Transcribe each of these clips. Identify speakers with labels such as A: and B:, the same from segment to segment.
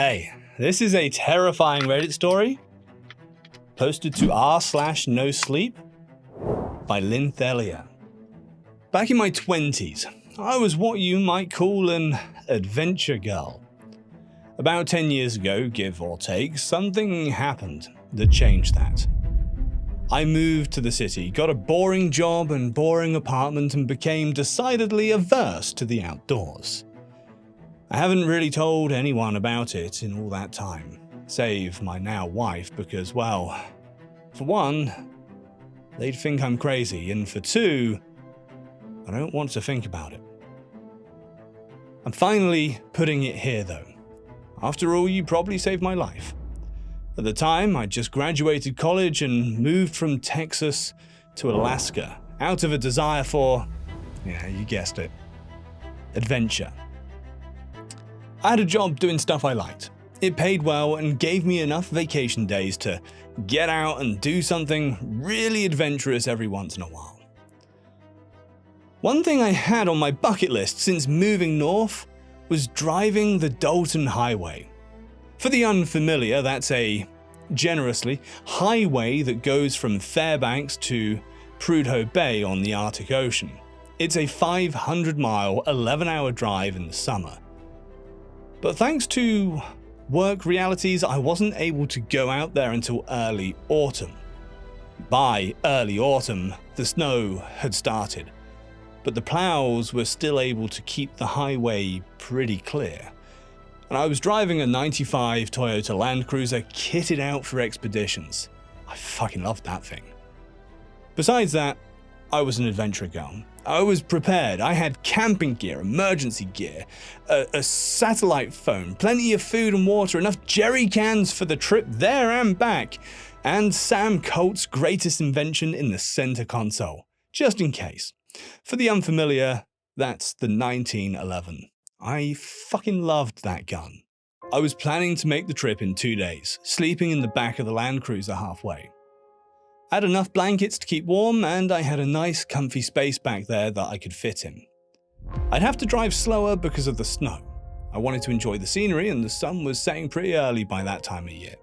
A: Hey, this is a terrifying Reddit story posted to r/NoSleep by Lynthelia. Back in my 20s, I was what you might call an adventure girl. About 10 years ago, give or take, something happened that changed that. I moved to the city, got a boring job and boring apartment, and became decidedly averse to the outdoors. I haven't really told anyone about it in all that time, save my now wife, because, well, for one, they'd think I'm crazy, and for two, I don't want to think about it. I'm finally putting it here, though. After all, you probably saved my life. At the time, I'd just graduated college and moved from Texas to Alaska, out of a desire for, yeah, you guessed it, adventure. I had a job doing stuff I liked. It paid well and gave me enough vacation days to get out and do something really adventurous every once in a while. One thing I had on my bucket list since moving north was driving the Dalton highway. For the unfamiliar, that's a, generously, highway that goes from Fairbanks to Prudhoe Bay on the Arctic Ocean. It's a 500-mile, 11-hour drive in the summer. But thanks to work realities, I wasn't able to go out there until early autumn. By early autumn, the snow had started, but the plows were still able to keep the highway pretty clear. And I was driving a 95 Toyota Land Cruiser kitted out for expeditions. I fucking loved that thing. Besides that, I was an adventure girl. I was prepared. I had camping gear, emergency gear, a satellite phone, plenty of food and water, enough jerry cans for the trip there and back, and Sam Colt's greatest invention in the center console, just in case. For the unfamiliar, that's the 1911. I fucking loved that gun. I was planning to make the trip in 2 days, sleeping in the back of the Land Cruiser halfway. I had enough blankets to keep warm, and I had a nice comfy space back there that I could fit in. I'd have to drive slower because of the snow. I wanted to enjoy the scenery, and the sun was setting pretty early by that time of year.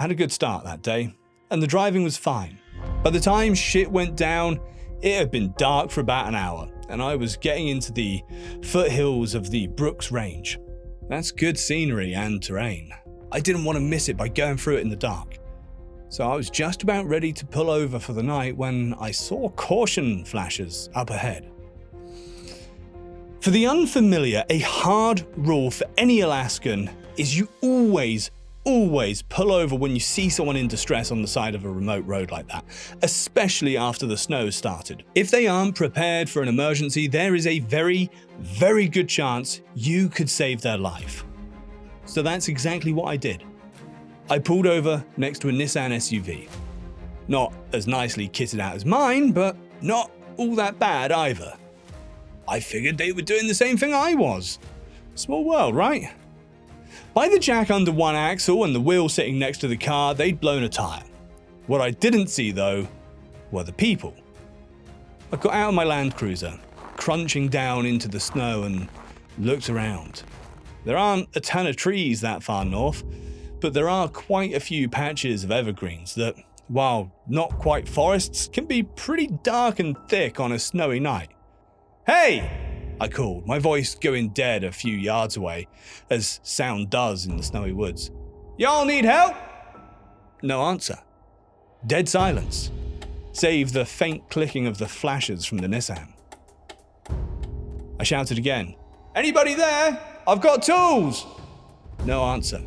A: I had a good start that day, and the driving was fine. By the time shit went down, it had been dark for about an hour, and I was getting into the foothills of the Brooks Range. That's good scenery and terrain. I didn't want to miss it by going through it in the dark. So I was just about ready to pull over for the night when I saw caution flashes up ahead. For the unfamiliar, a hard rule for any Alaskan is you always pull over when you see someone in distress on the side of a remote road like that, especially after the snow started. If they aren't prepared for an emergency, there is a very, very good chance you could save their life. So that's exactly what I did. I pulled over next to a Nissan SUV. Not as nicely kitted out as mine, but not all that bad either. I figured they were doing the same thing I was. Small world, right? By the jack under one axle and the wheel sitting next to the car, they'd blown a tire. What I didn't see, though, were the people. I got out of my Land Cruiser, crunching down into the snow, and looked around. There aren't a ton of trees that far north, but there are quite a few patches of evergreens that, while not quite forests, can be pretty dark and thick on a snowy night. "Hey!" I called, my voice going dead a few yards away, as sound does in the snowy woods. "Y'all need help?" No answer. Dead silence, save the faint clicking of the flashes from the Nissan. I shouted again, "Anybody there? I've got tools!" No answer.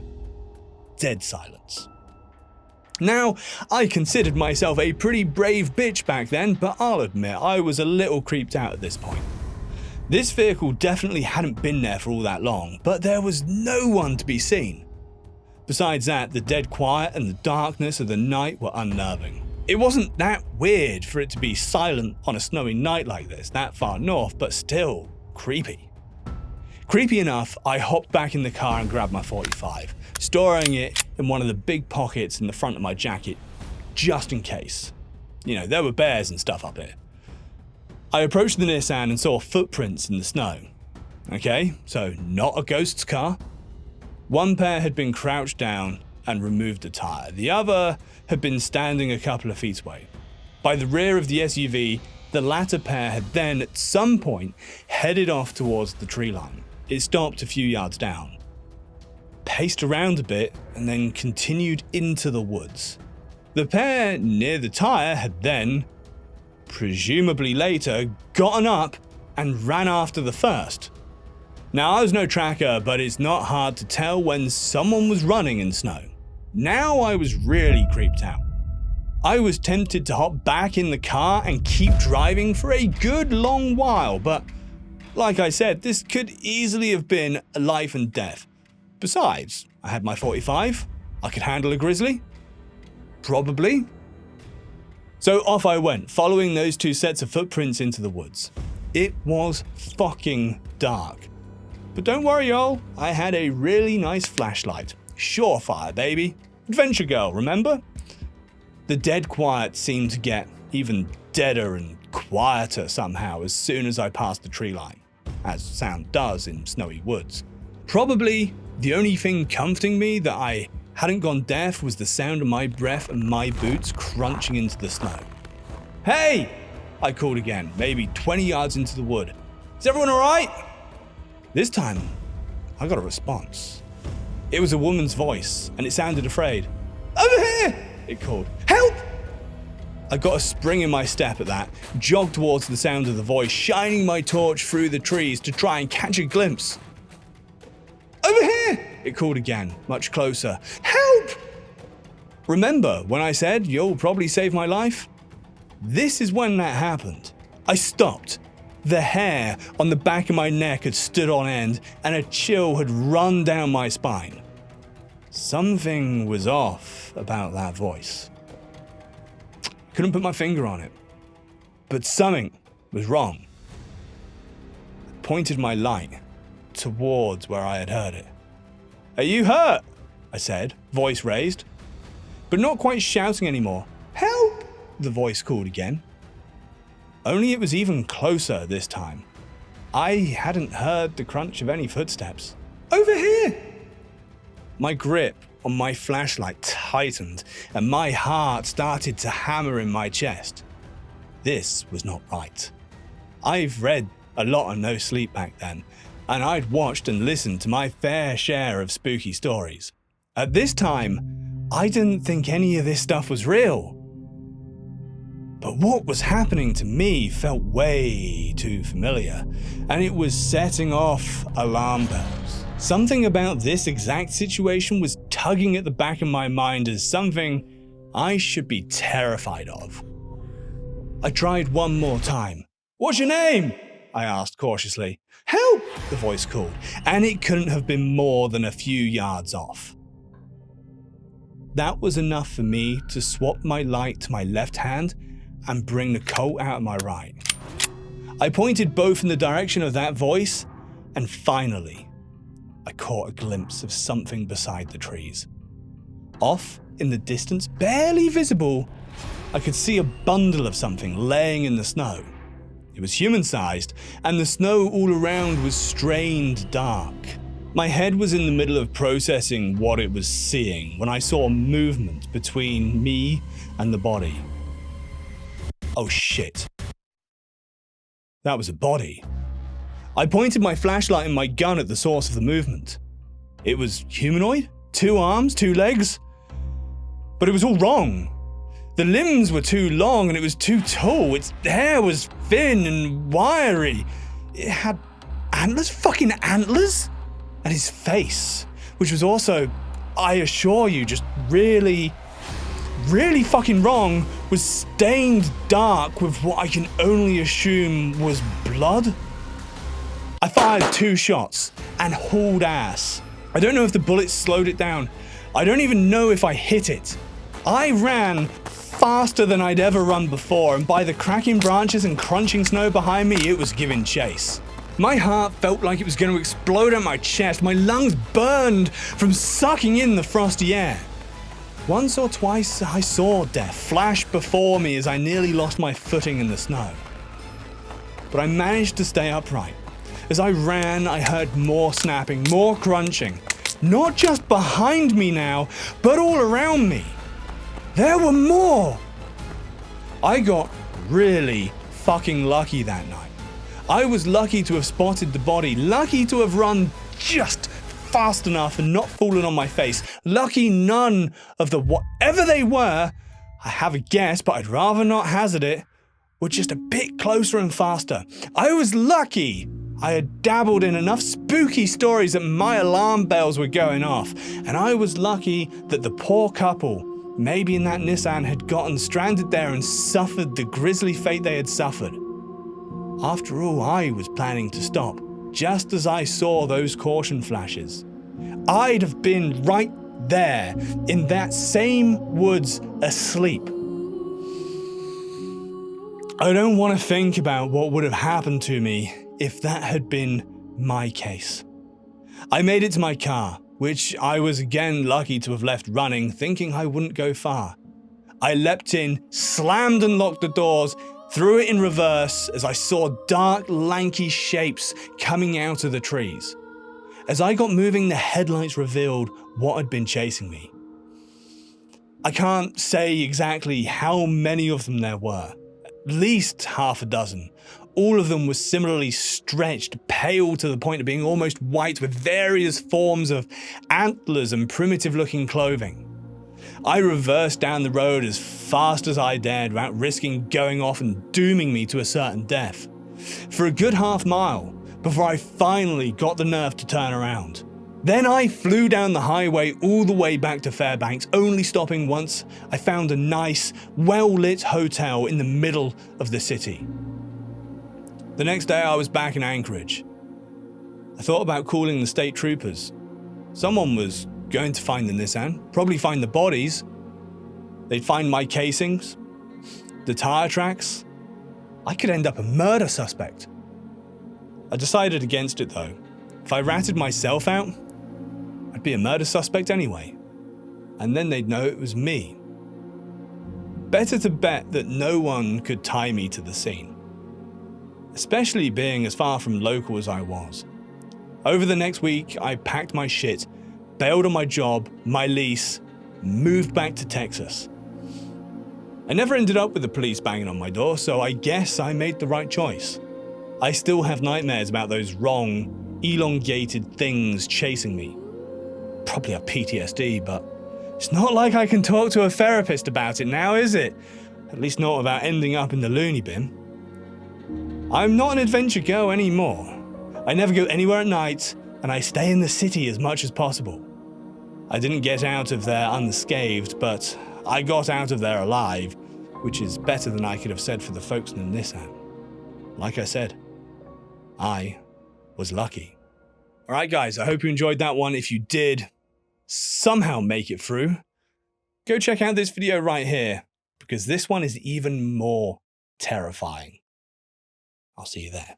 A: Dead silence. Now, I considered myself a pretty brave bitch back then, but I'll admit I was a little creeped out at this point. This vehicle definitely hadn't been there for all that long, but there was no one to be seen. Besides that, the dead quiet and the darkness of the night were unnerving. It wasn't that weird for it to be silent on a snowy night like this, that far north, but still creepy. Creepy enough, I hopped back in the car and grabbed my .45, storing it in one of the big pockets in the front of my jacket, just in case. You know, there were bears and stuff up here. I approached the Nissan and saw footprints in the snow. Okay, so not a ghost's car, One pair had been crouched down and removed the tire. The other had been standing a couple of feet away. By the rear of the SUV, the latter pair had then, at some point, headed off towards the tree line. It stopped a few yards down, paced around a bit, and then continued into the woods. The pair near the tire had then, presumably later, gotten up and ran after the first. Now, I was no tracker, but it's not hard to tell when someone was running in snow. Now I was really creeped out. I was tempted to hop back in the car and keep driving for a good long while, but like I said, this could easily have been a life and death. Besides, I had my 45. I could handle a grizzly. Probably. So off I went, following those two sets of footprints into the woods. It was fucking dark. But don't worry, y'all. I had a really nice flashlight. Surefire, baby. Adventure girl, remember? The dead quiet seemed to get even deader and quieter somehow as soon as I passed the tree line, as sound does in snowy woods. Probably the only thing comforting me that I hadn't gone deaf was the sound of my breath and my boots crunching into the snow. "Hey!" I called again, maybe 20 yards into the wood. "Is everyone alright?" This time, I got a response. It was a woman's voice, and it sounded afraid. "Over here!" it called. "Help!" I got a spring in my step at that, jogged towards the sound of the voice, shining my torch through the trees to try and catch a glimpse. "Over here!" it called again, much closer. "Help!" Remember when I said, "You'll probably save my life"? This is when that happened. I stopped. The hair on the back of my neck had stood on end, and a chill had run down my spine. Something was off about that voice. Couldn't put my finger on it, but something was wrong. I pointed my light towards where I had heard it. "Are you hurt?" I said, voice raised, but not quite shouting anymore. "Help!" the voice called again. Only it was even closer this time. I hadn't heard the crunch of any footsteps. "Over here!" My grip on my flashlight tightened, and my heart started to hammer in my chest. This was not right. I've read a lot of NoSleep back then, and I'd watched and listened to my fair share of spooky stories. At this time, I didn't think any of this stuff was real. But what was happening to me felt way too familiar, and it was setting off alarm bells. Something about this exact situation was tugging at the back of my mind as something I should be terrified of. I tried one more time. "What's your name?" I asked cautiously. "Help!" the voice called, and it couldn't have been more than a few yards off. That was enough for me to swap my light to my left hand and bring the Colt out of my right. I pointed both in the direction of that voice, and finally, I caught a glimpse of something beside the trees. Off in the distance, barely visible, I could see a bundle of something laying in the snow. It was human-sized, and the snow all around was strained dark. My head was in the middle of processing what it was seeing when I saw movement between me and the body. Oh shit. That was a body. I pointed my flashlight and my gun at the source of the movement. It was humanoid? 2 arms, 2 legs? But it was all wrong. The limbs were too long and it was too tall. Its hair was thin and wiry. It had antlers? Fucking antlers? And his face, which was also, I assure you, just really fucking wrong, was stained dark with what I can only assume was blood. I fired 2 shots and hauled ass. I don't know if the bullets slowed it down. I don't even know if I hit it. I ran faster than I'd ever run before, and by the cracking branches and crunching snow behind me, it was giving chase. My heart felt like it was going to explode out my chest. My lungs burned from sucking in the frosty air. Once or twice, I saw death flash before me as I nearly lost my footing in the snow. But I managed to stay upright. As I ran, I heard more snapping, more crunching. not just behind me now, but all around me. There were more. I got really fucking lucky that night. I was lucky to have spotted the body, lucky to have run just fast enough and not fallen on my face, lucky none of the whatever they were, I have a guess, but I'd rather not hazard it, were just a bit closer and faster. I was lucky I had dabbled in enough spooky stories that my alarm bells were going off, and I was lucky that the poor couple, maybe in that Nissan, had gotten stranded there and suffered the grisly fate they had suffered. After all, I was planning to stop, just as I saw those caution flashes. I'd have been right there, in that same woods, asleep. I don't want to think about what would have happened to me if that had been my case. I made it to my car, which I was again lucky to have left running, thinking I wouldn't go far. I leapt in, slammed and locked the doors, threw it in reverse as I saw dark, lanky shapes coming out of the trees. As I got moving, the headlights revealed what had been chasing me. I can't say exactly how many of them there were. At least half a dozen. All of them were similarly stretched, pale to the point of being almost white, with various forms of antlers and primitive-looking clothing. I reversed down the road as fast as I dared without risking going off and dooming me to a certain death. For a good half mile, before I finally got the nerve to turn around. Then I flew down the highway all the way back to Fairbanks, only stopping once I found a nice, well-lit hotel in the middle of the city. The next day I was back in Anchorage. I thought about calling the state troopers. Someone was going to find the Nissan, probably find the bodies. They'd find my casings, the tire tracks. I could end up a murder suspect. I decided against it though. If I ratted myself out, I'd be a murder suspect anyway. And then they'd know it was me. Better to bet that no one could tie me to the scene. Especially being as far from local as I was. Over the next week, I packed my shit, bailed on my job, my lease, moved back to Texas. I never ended up with the police banging on my door, so I guess I made the right choice. I still have nightmares about those wrong, elongated things chasing me. Probably have PTSD, but it's not like I can talk to a therapist about it now, is it? At least not without ending up in the loony bin. I'm not an adventure girl anymore. I never go anywhere at night, and I stay in the city as much as possible. I didn't get out of there unscathed, but I got out of there alive, which is better than I could have said for the folks in the Nissan. Like I said, I was lucky. Alright guys, I hope you enjoyed that one. If you did somehow make it through, go check out this video right here, because this one is even more terrifying. I'll see you there.